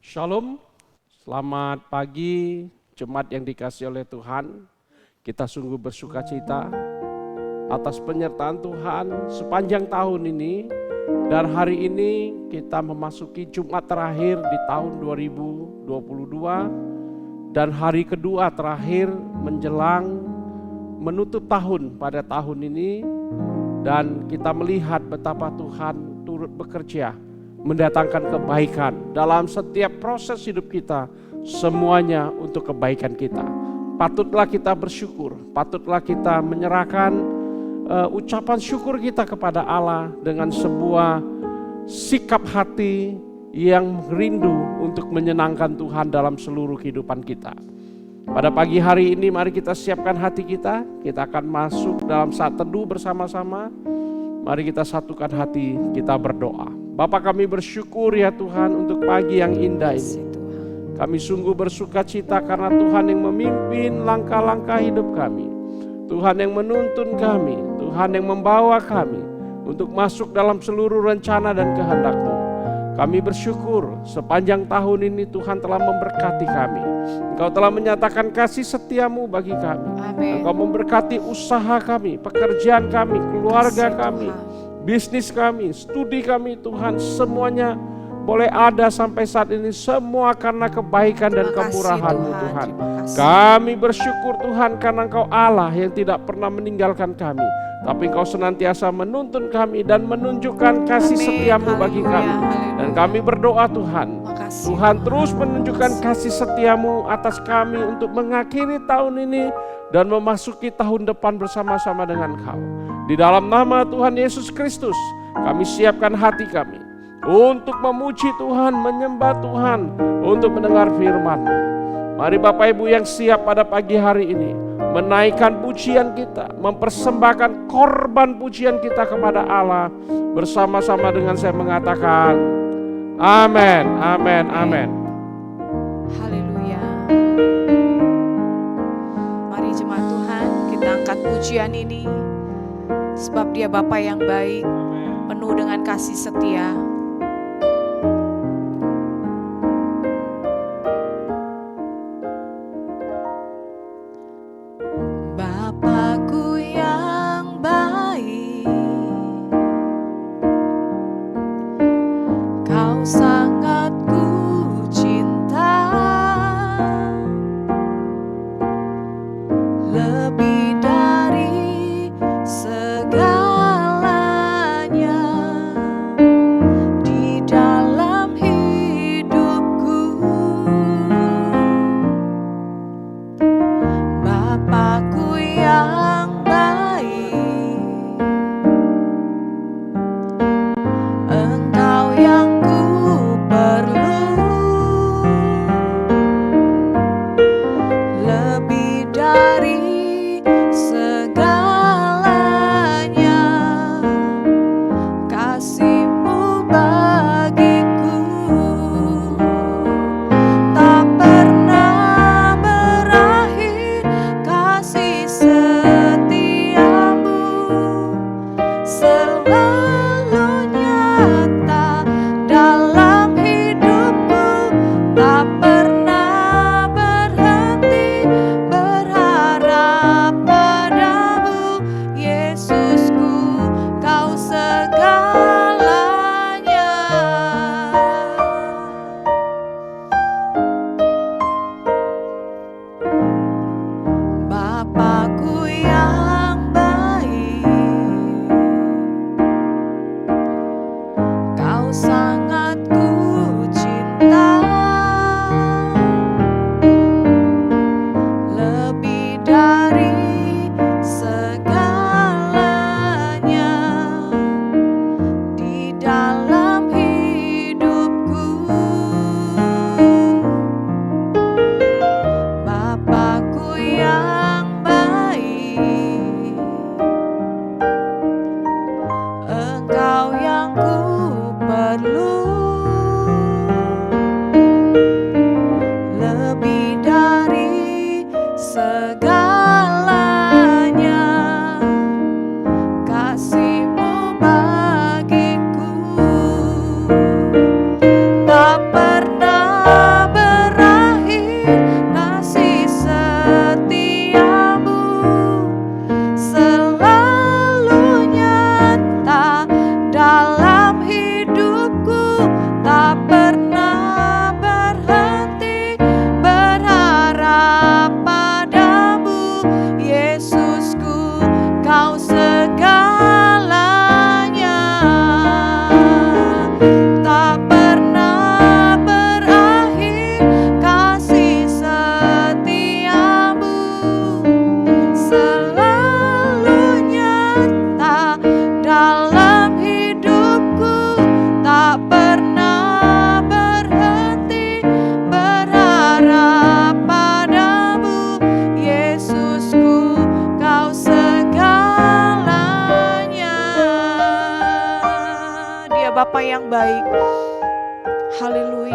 Shalom, selamat pagi jemaat yang dikasihi oleh Tuhan. Kita sungguh bersuka cita atas penyertaan Tuhan sepanjang tahun ini. Dan hari ini kita memasuki Jumat terakhir di tahun 2022. Dan hari kedua terakhir menjelang menutup tahun pada tahun ini. Dan kita melihat betapa Tuhan turut bekerja mendatangkan kebaikan dalam setiap proses hidup kita, semuanya untuk kebaikan kita. Patutlah kita bersyukur, patutlah kita menyerahkan ucapan syukur kita kepada Allah dengan sebuah sikap hati yang rindu untuk menyenangkan Tuhan dalam seluruh kehidupan kita. Pada pagi hari ini mari kita siapkan hati kita akan masuk dalam saat teduh bersama-sama. Mari kita satukan hati, kita berdoa. Bapa, kami bersyukur ya Tuhan untuk pagi yang indah ini. Kami sungguh bersuka cita karena Tuhan yang memimpin langkah-langkah hidup kami. Tuhan yang menuntun kami, Tuhan yang membawa kami untuk masuk dalam seluruh rencana dan kehendak-Mu. Kami bersyukur sepanjang tahun ini Tuhan telah memberkati kami. Engkau telah menyatakan kasih setia-Mu bagi kami. Amen. Engkau memberkati usaha kami, pekerjaan kami, keluarga kami, bisnis kami, studi kami Tuhan, semuanya boleh ada sampai saat ini semua karena kebaikan dan kemurahan-Mu Tuhan. Kami bersyukur Tuhan karena Engkau Allah yang tidak pernah meninggalkan kami, tapi Engkau senantiasa menuntun kami dan menunjukkan kasih setia-Mu bagi kami. Dan kami berdoa Tuhan, Tuhan terus menunjukkan kasih setia-Mu atas kami untuk mengakhiri tahun ini dan memasuki tahun depan bersama-sama dengan Kau. Di dalam nama Tuhan Yesus Kristus, kami siapkan hati kami untuk memuji Tuhan, menyembah Tuhan, untuk mendengar firman-Mu. Mari Bapak Ibu yang siap pada pagi hari ini menaikkan pujian kita, mempersembahkan korban pujian kita kepada Allah. Bersama-sama dengan saya mengatakan amin, amin, amin. Haleluya. Mari jemaat Tuhan, kita angkat pujian ini sebab Dia Bapa yang baik, penuh dengan kasih setia. Bapakku yang baik, Kau sangat ku cinta, lebih dari segalanya.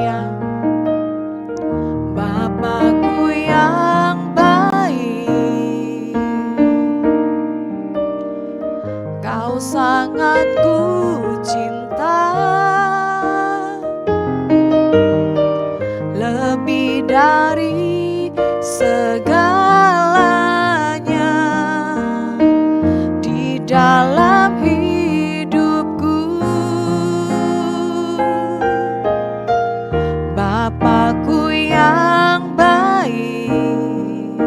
haleluya. Bapakku yang baik, Kau sangat ku cinta, lebih dari segalanya di dalam hidupku. Bapakku yang baik,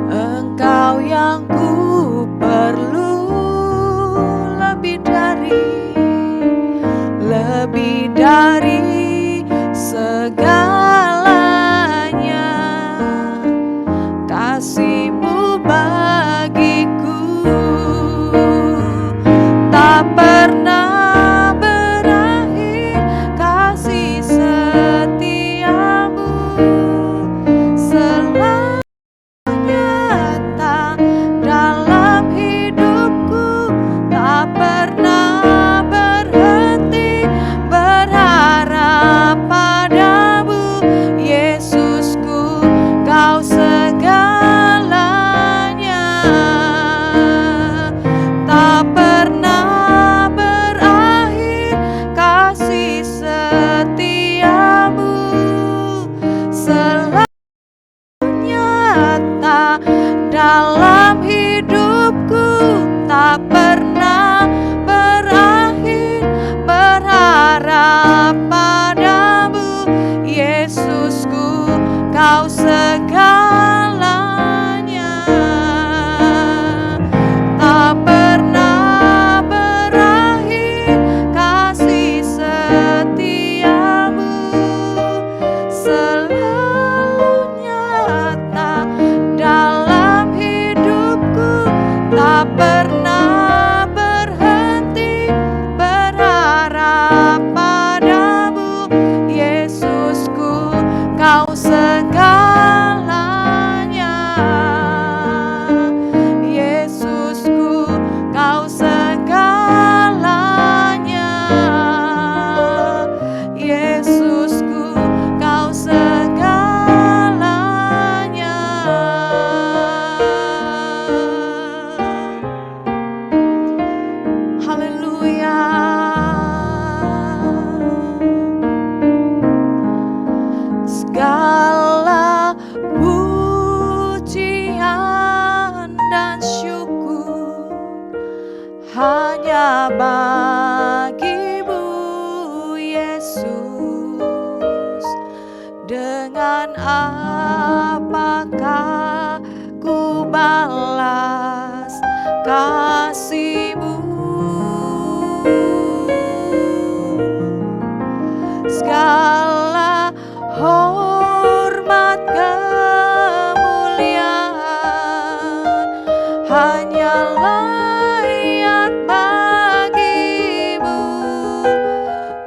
Engkau yang ku perlu, lebih dari segalanya. Kasih-Mu bagiku tak pernah berakhir, kasih setia-Mu selalu nyata dalam hidupku. Tak pernah berhenti berharap padamu, Yesusku, Kau segalanya. Tak pernah berakhir kasih setia-Mu selalu nyata dalam hidupku. Tak pernah berakhir berharap padamu, Yesusku, Kau segalanya. Tak pernah berakhir kasih setia-Mu selalu nyata dalam hidupku. Tak pernah berhenti berharap padamu, Yesusku, Kau segalanya. Yesusku, Kau segalanya. Yesusku, Kau segalanya. Haleluya. Segala pujian dan syukur hanya bagi-Mu, Yesus. Dengan apakah ku balas kasih-Mu? Segala hormat kemuliaan hanya layak bagi-Mu.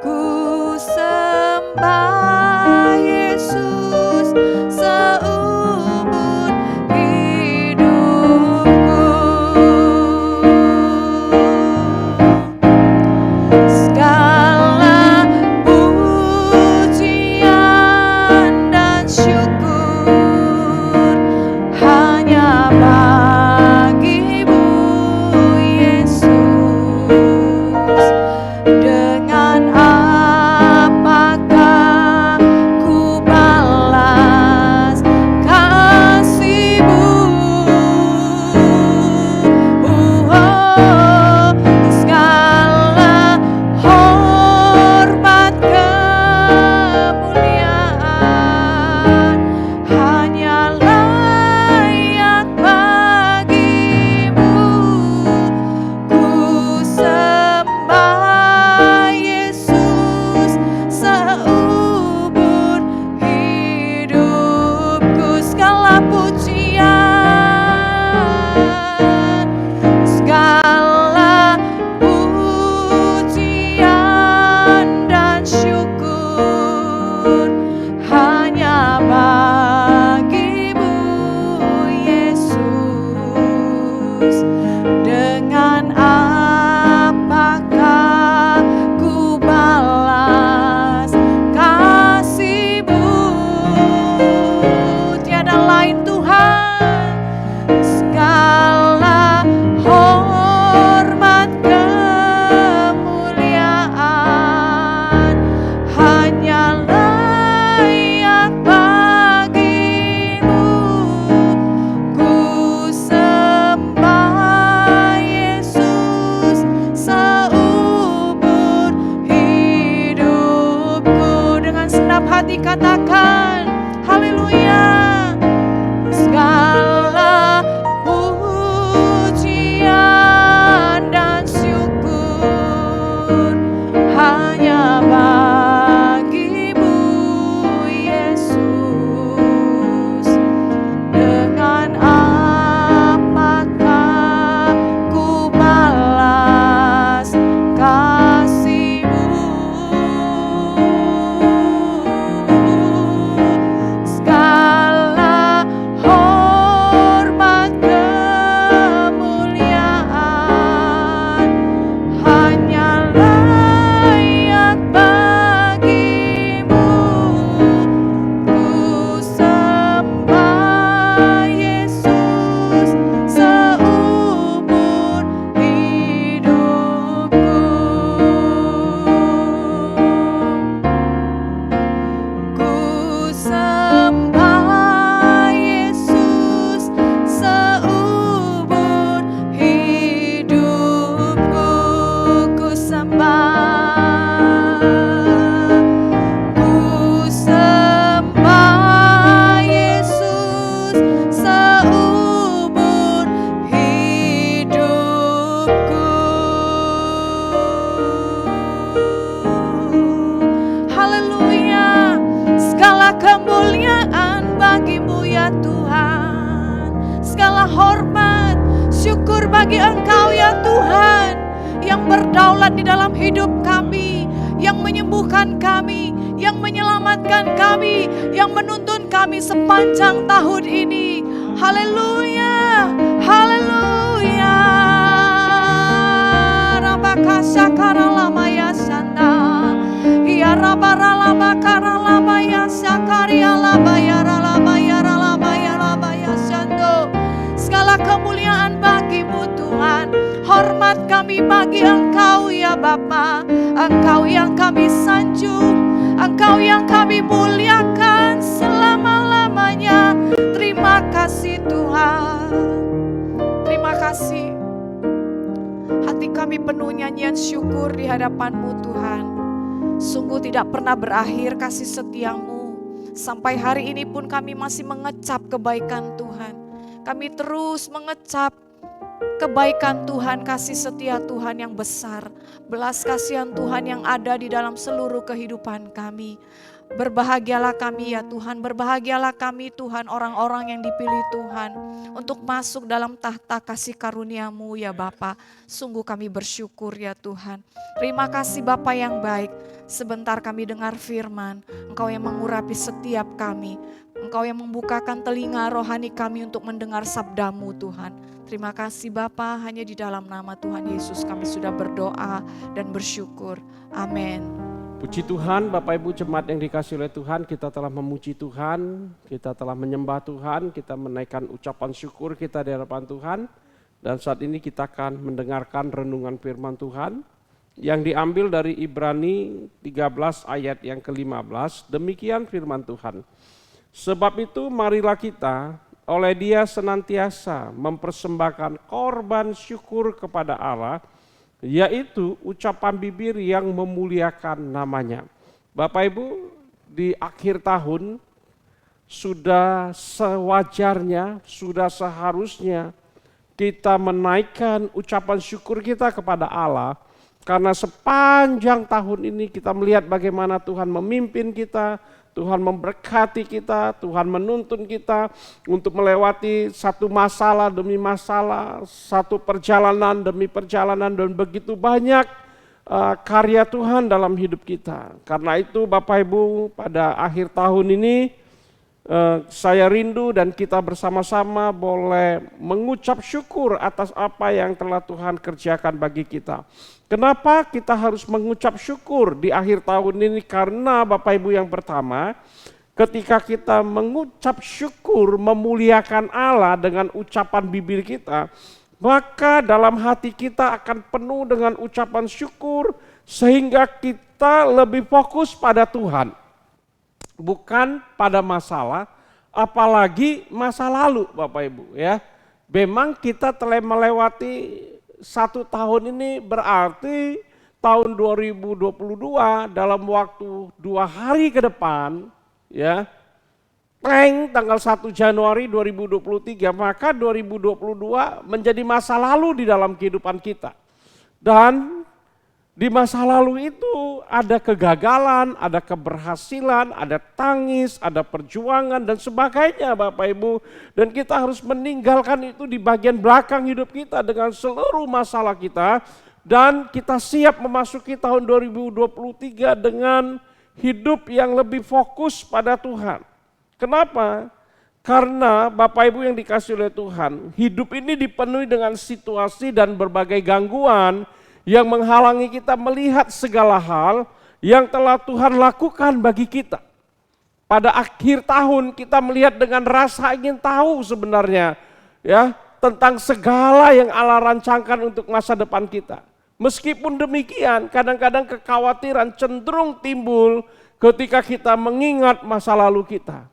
Ku sembah Yesus seumur hidupku. katakan haleluya. Segala pujian dan syukur hanya bagimu Yesus. Dengan apakah ku balas kasih-Mu? Segala hormat kemuliaan hanya layak bagimu. Ku sembah Yesus seumur hidupku. Ku sembah Yesus seumur hidupku. Ku sembah Yesus seumur hidupku. Haleluya. Segala kemuliaan bagi-Mu ya Tuhan. Segala hormat, syukur bagi Engkau ya Tuhan, yang berdaulat di dalam hidup kami, yang menyembuhkan kami, yang menyelamatkan kami, yang menuntun kami sepanjang tahun ini. Haleluya, haleluya. Rabakasya karalama ya sanda, ya rabaralama karalama ya sakaria laba ya ralaba ya ralaba ya raba ya sando. Segala kemuliaan bagi-Mu Tuhan, hormat kami bagi Engkau ya Bapa. Engkau yang kami sanjung, Engkau yang kami muliakan selama-lamanya. Terima kasih Tuhan, terima kasih. Hati kami penuh nyanyian syukur di hadapan-Mu Tuhan. Sungguh tidak pernah berakhir kasih setia-Mu. Sampai hari ini pun kami masih mengecap kebaikan Tuhan. Kami terus mengecap kebaikan Tuhan, kasih setia Tuhan yang besar, belas kasihan Tuhan yang ada di dalam seluruh kehidupan kami. Berbahagialah kami ya Tuhan, berbahagialah kami Tuhan, orang-orang yang dipilih Tuhan untuk masuk dalam tahta kasih karunia-Mu ya Bapa. Sungguh kami bersyukur ya Tuhan. Terima kasih Bapa yang baik. Sebentar kami dengar firman, Engkau yang mengurapi setiap kami. Engkau yang membukakan telinga rohani kami untuk mendengar sabda-Mu Tuhan. Terima kasih Bapa, hanya di dalam nama Tuhan Yesus kami sudah berdoa dan bersyukur. Amin. Puji Tuhan, Bapak Ibu jemaat yang dikasihi oleh Tuhan, kita telah memuji Tuhan, kita telah menyembah Tuhan, kita menaikkan ucapan syukur kita di hadapan Tuhan. Dan saat ini kita akan mendengarkan renungan firman Tuhan yang diambil dari Ibrani 13 ayat yang ke-15. Demikian firman Tuhan. Sebab itu marilah kita oleh Dia senantiasa mempersembahkan korban syukur kepada Allah, yaitu ucapan bibir yang memuliakan namanya. Bapak Ibu, di akhir tahun sudah sewajarnya, sudah seharusnya kita menaikkan ucapan syukur kita kepada Allah. Karena sepanjang tahun ini kita melihat bagaimana Tuhan memimpin kita, Tuhan memberkati kita, Tuhan menuntun kita untuk melewati satu masalah demi masalah, satu perjalanan demi perjalanan, dan begitu banyak karya Tuhan dalam hidup kita. Karena itu Bapak Ibu, pada akhir tahun ini saya rindu dan kita bersama-sama boleh mengucap syukur atas apa yang telah Tuhan kerjakan bagi kita. Kenapa kita harus mengucap syukur di akhir tahun ini? Karena Bapak Ibu, yang pertama, ketika kita mengucap syukur memuliakan Allah dengan ucapan bibir kita, maka dalam hati kita akan penuh dengan ucapan syukur sehingga kita lebih fokus pada Tuhan. Bukan pada masalah, apalagi masa lalu Bapak Ibu ya. Memang kita telah melewati satu tahun ini, berarti tahun 2022 dalam waktu 2 hari ke depan ya, tanggal 1 Januari 2023, maka 2022 menjadi masa lalu di dalam kehidupan kita. Dan di masa lalu itu ada kegagalan, ada keberhasilan, ada tangis, ada perjuangan dan sebagainya Bapak Ibu. Dan kita harus meninggalkan itu di bagian belakang hidup kita dengan seluruh masalah kita. Dan kita siap memasuki tahun 2023 dengan hidup yang lebih fokus pada Tuhan. Kenapa? Karena Bapak Ibu yang dikasih oleh Tuhan, hidup ini dipenuhi dengan situasi dan berbagai gangguan yang menghalangi kita melihat segala hal yang telah Tuhan lakukan bagi kita. Pada akhir tahun kita melihat dengan rasa ingin tahu sebenarnya ya tentang segala yang Allah rancangkan untuk masa depan kita. Meskipun demikian, kadang-kadang kekhawatiran cenderung timbul ketika kita mengingat masa lalu kita.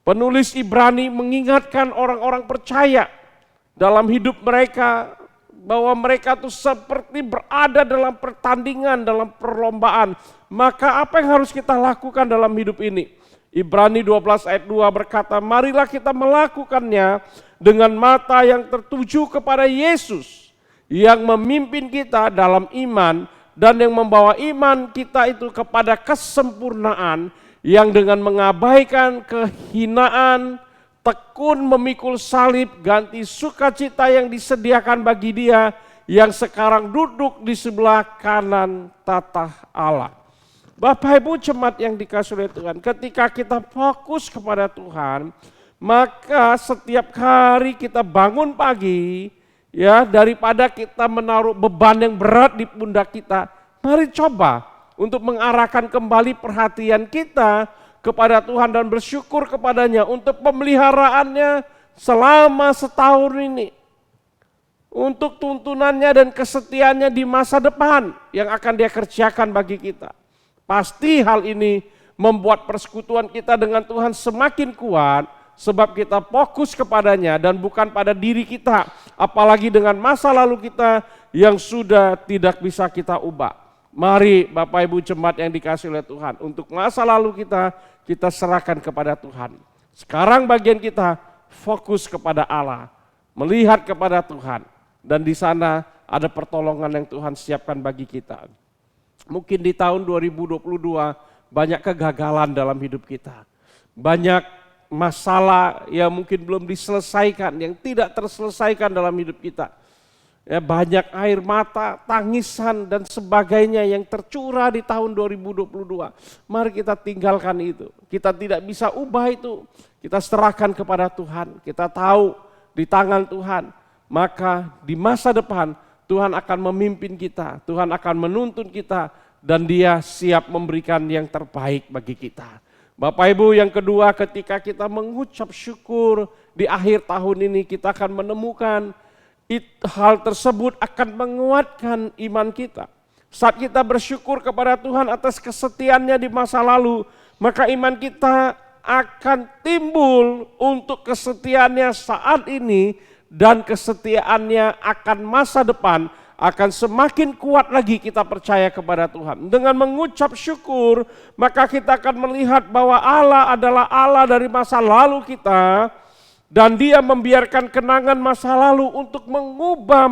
Penulis Ibrani mengingatkan orang-orang percaya dalam hidup mereka bahwa mereka itu seperti berada dalam pertandingan, dalam perlombaan. Maka apa yang harus kita lakukan dalam hidup ini? Ibrani 12 ayat 2 berkata, marilah kita melakukannya dengan mata yang tertuju kepada Yesus yang memimpin kita dalam iman dan yang membawa iman kita itu kepada kesempurnaan, yang dengan mengabaikan kehinaan, tekun memikul salib, ganti sukacita yang disediakan bagi Dia yang sekarang duduk di sebelah kanan tatah Allah. Bapak Ibu jemaat yang dikasihi oleh Tuhan, ketika kita fokus kepada Tuhan, maka setiap hari kita bangun pagi, ya, daripada kita menaruh beban yang berat di pundak kita, mari coba untuk mengarahkan kembali perhatian kita kepada Tuhan dan bersyukur kepadanya untuk pemeliharaannya selama setahun ini. Untuk tuntunannya dan kesetiaannya di masa depan yang akan Dia kerjakan bagi kita. Pasti hal ini membuat persekutuan kita dengan Tuhan semakin kuat sebab kita fokus kepadanya dan bukan pada diri kita. Apalagi dengan masa lalu kita yang sudah tidak bisa kita ubah. Mari Bapak Ibu jemaat yang dikasihi oleh Tuhan, untuk masa lalu kita serahkan kepada Tuhan. Sekarang bagian kita fokus kepada Allah, melihat kepada Tuhan, dan di sana ada pertolongan yang Tuhan siapkan bagi kita. Mungkin di tahun 2022 banyak kegagalan dalam hidup kita, banyak masalah yang mungkin belum diselesaikan, yang tidak terselesaikan dalam hidup kita. Ya, banyak air mata, tangisan dan sebagainya yang tercurah di tahun 2022. Mari kita tinggalkan itu. Kita tidak bisa ubah itu. Kita serahkan kepada Tuhan. Kita tahu di tangan Tuhan. Maka di masa depan Tuhan akan memimpin kita. Tuhan akan menuntun kita. Dan Dia siap memberikan yang terbaik bagi kita. Bapak Ibu, yang kedua, ketika kita mengucap syukur di akhir tahun ini, kita akan menemukan hal tersebut akan menguatkan iman kita. Saat kita bersyukur kepada Tuhan atas kesetiaannya di masa lalu, maka iman kita akan timbul untuk kesetiaannya saat ini, dan kesetiaannya akan masa depan akan semakin kuat lagi kita percaya kepada Tuhan. Dengan mengucap syukur, maka kita akan melihat bahwa Allah adalah Allah dari masa lalu kita. Dan Dia membiarkan kenangan masa lalu untuk mengubah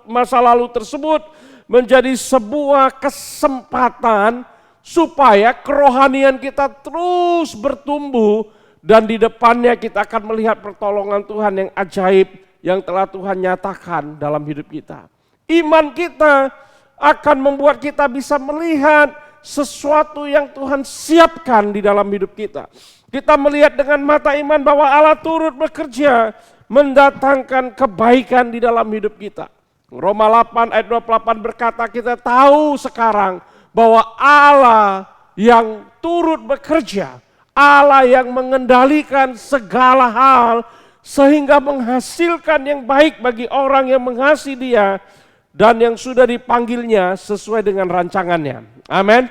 masa lalu tersebut menjadi sebuah kesempatan supaya kerohanian kita terus bertumbuh, dan di depannya kita akan melihat pertolongan Tuhan yang ajaib yang telah Tuhan nyatakan dalam hidup kita. Iman kita akan membuat kita bisa melihat sesuatu yang Tuhan siapkan di dalam hidup kita. Kita melihat dengan mata iman bahwa Allah turut bekerja mendatangkan kebaikan di dalam hidup kita. Roma 8 ayat 28 berkata, kita tahu sekarang bahwa Allah yang turut bekerja, Allah yang mengendalikan segala hal sehingga menghasilkan yang baik bagi orang yang mengasihi Dia dan yang sudah dipanggilnya sesuai dengan rancangannya. Amin.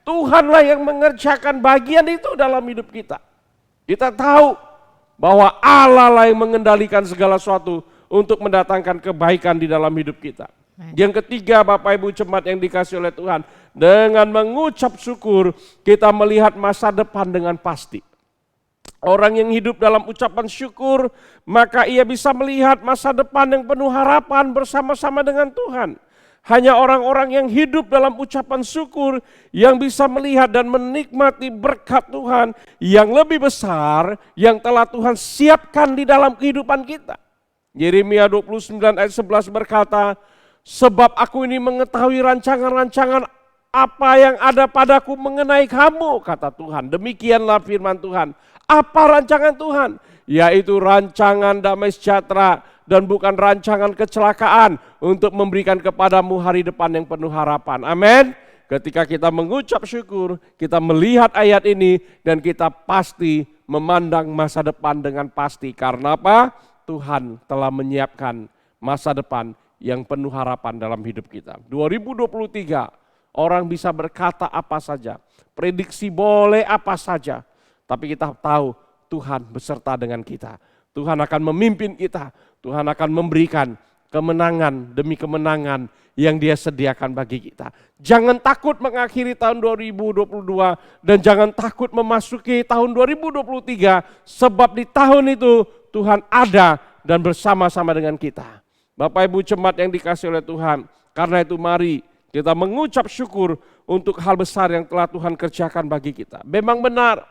Tuhanlah yang mengerjakan bagian itu dalam hidup kita. Kita tahu bahwa Allah lah yang mengendalikan segala sesuatu untuk mendatangkan kebaikan di dalam hidup kita. Yang ketiga, Bapak Ibu jemaat yang dikasihi oleh Tuhan, dengan mengucap syukur kita melihat masa depan dengan pasti. Orang yang hidup dalam ucapan syukur, maka ia bisa melihat masa depan yang penuh harapan bersama-sama dengan Tuhan. Hanya orang-orang yang hidup dalam ucapan syukur yang bisa melihat dan menikmati berkat Tuhan yang lebih besar yang telah Tuhan siapkan di dalam kehidupan kita. Yeremia 29 ayat 11 berkata, sebab aku ini mengetahui rancangan-rancangan apa yang ada padaku mengenai kamu, kata Tuhan. Demikianlah firman Tuhan. Apa rancangan Tuhan? Yaitu rancangan damai sejahtera dan bukan rancangan kecelakaan untuk memberikan kepadamu hari depan yang penuh harapan. Amin. Ketika kita mengucap syukur, kita melihat ayat ini dan kita pasti memandang masa depan dengan pasti. Karena apa? Tuhan telah menyiapkan masa depan yang penuh harapan dalam hidup kita. 2023, orang bisa berkata apa saja, prediksi boleh apa saja, tapi kita tahu Tuhan beserta dengan kita. Tuhan akan memimpin kita, Tuhan akan memberikan kemenangan demi kemenangan yang Dia sediakan bagi kita. Jangan takut mengakhiri tahun 2022 dan jangan takut memasuki tahun 2023, sebab di tahun itu Tuhan ada dan bersama-sama dengan kita. Bapak Ibu jemaat yang dikasihi oleh Tuhan, karena itu mari kita mengucap syukur untuk hal besar yang telah Tuhan kerjakan bagi kita. Memang benar,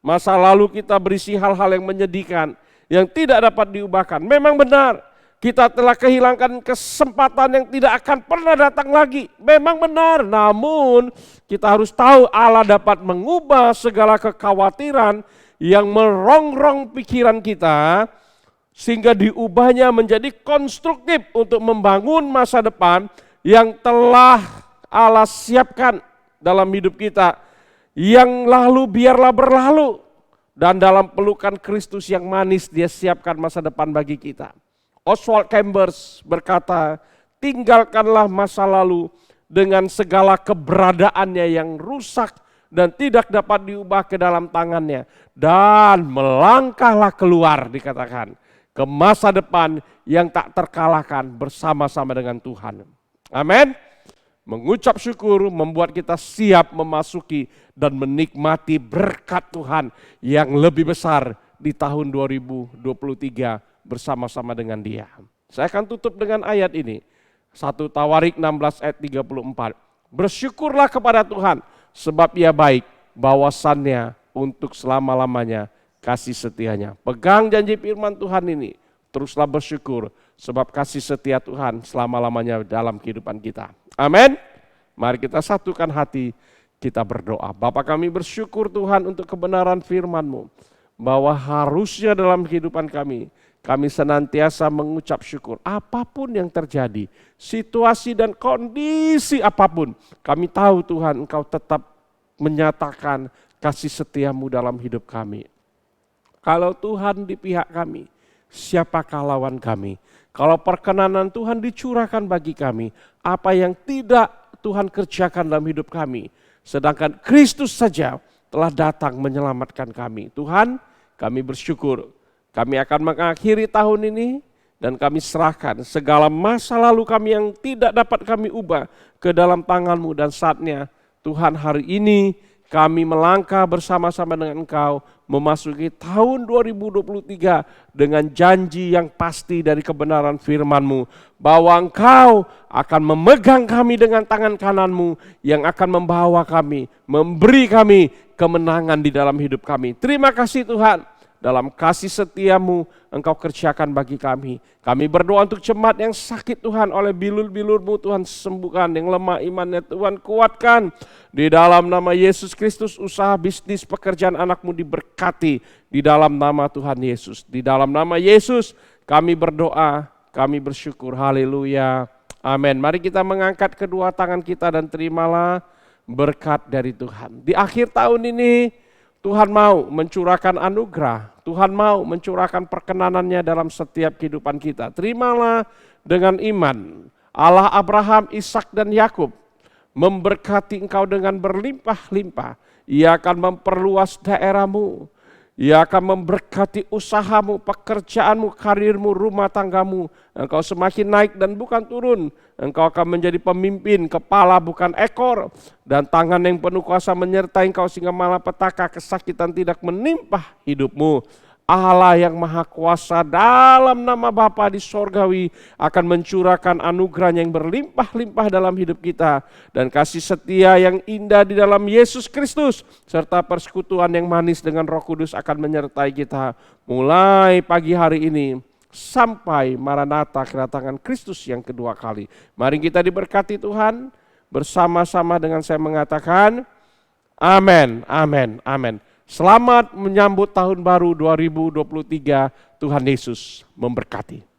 masa lalu kita berisi hal-hal yang menyedihkan, yang tidak dapat diubahkan. Memang benar, kita telah kehilangan kesempatan yang tidak akan pernah datang lagi. Memang benar, namun kita harus tahu Allah dapat mengubah segala kekhawatiran yang merongrong pikiran kita, sehingga diubahnya menjadi konstruktif untuk membangun masa depan yang telah Allah siapkan dalam hidup kita. Yang lalu biarlah berlalu, dan dalam pelukan Kristus yang manis Dia siapkan masa depan bagi kita. Oswald Chambers berkata, tinggalkanlah masa lalu dengan segala keberadaannya yang rusak dan tidak dapat diubah ke dalam tangannya, dan melangkahlah keluar, dikatakan, ke masa depan yang tak terkalahkan bersama-sama dengan Tuhan. Amin. Mengucap syukur membuat kita siap memasuki dan menikmati berkat Tuhan yang lebih besar di tahun 2023 bersama-sama dengan Dia. Saya akan tutup dengan ayat ini. 1 Tawarik 16 ayat 34. Bersyukurlah kepada Tuhan sebab Ia baik, bawasannya untuk selama-lamanya kasih setianya. Pegang janji firman Tuhan ini, teruslah bersyukur sebab kasih setia Tuhan selama-lamanya dalam kehidupan kita. Amin. Mari kita satukan hati, kita berdoa. Bapa kami bersyukur Tuhan untuk kebenaran firman-Mu, bahwa harusnya dalam kehidupan kami senantiasa mengucap syukur. Apapun yang terjadi, situasi dan kondisi apapun, kami tahu Tuhan Engkau tetap menyatakan kasih setiamu dalam hidup kami. Kalau Tuhan di pihak kami, siapakah lawan kami? Kalau perkenanan Tuhan dicurahkan bagi kami, apa yang tidak Tuhan kerjakan dalam hidup kami, sedangkan Kristus saja telah datang menyelamatkan kami. Tuhan, kami bersyukur, kami akan mengakhiri tahun ini dan kami serahkan segala masa lalu kami yang tidak dapat kami ubah ke dalam tangan-Mu, dan saatnya Tuhan hari ini kami melangkah bersama-sama dengan Engkau memasuki tahun 2023 dengan janji yang pasti dari kebenaran firman-Mu, bahwa Engkau akan memegang kami dengan tangan kanan-Mu yang akan membawa kami, memberi kami kemenangan di dalam hidup kami. Terima kasih Tuhan, dalam kasih setiamu Engkau kerjakan bagi kami. Kami berdoa untuk jemaat yang sakit Tuhan, oleh bilur-bilur-Mu Tuhan sembuhkan, yang lemah imannya Tuhan kuatkan. Di dalam nama Yesus Kristus, usaha, bisnis, pekerjaan anak-Mu diberkati di dalam nama Tuhan Yesus. Di dalam nama Yesus kami berdoa, kami bersyukur. Haleluya. Amin. Mari kita mengangkat kedua tangan kita dan terimalah berkat dari Tuhan. Di akhir tahun ini Tuhan mau mencurahkan anugerah, Tuhan mau mencurahkan perkenanannya dalam setiap kehidupan kita. Terimalah dengan iman. Allah Abraham, Ishak dan Yakub memberkati engkau dengan berlimpah-limpah. Ia akan memperluas daerahmu. Ia akan memberkati usahamu, pekerjaanmu, karirmu, rumah tanggamu. Engkau semakin naik dan bukan turun. Engkau akan menjadi pemimpin, kepala bukan ekor. Dan tangan yang penuh kuasa menyertai engkau sehingga malapetaka kesakitan tidak menimpa hidupmu. Allah yang maha kuasa dalam nama Bapa di sorgawi akan mencurahkan anugerahnya yang berlimpah-limpah dalam hidup kita. Dan kasih setia yang indah di dalam Yesus Kristus serta persekutuan yang manis dengan Roh Kudus akan menyertai kita mulai pagi hari ini sampai Maranatha kedatangan Kristus yang kedua kali. Mari kita diberkati Tuhan, bersama-sama dengan saya mengatakan amin, amin, amin. Selamat menyambut tahun baru 2023. Tuhan Yesus memberkati.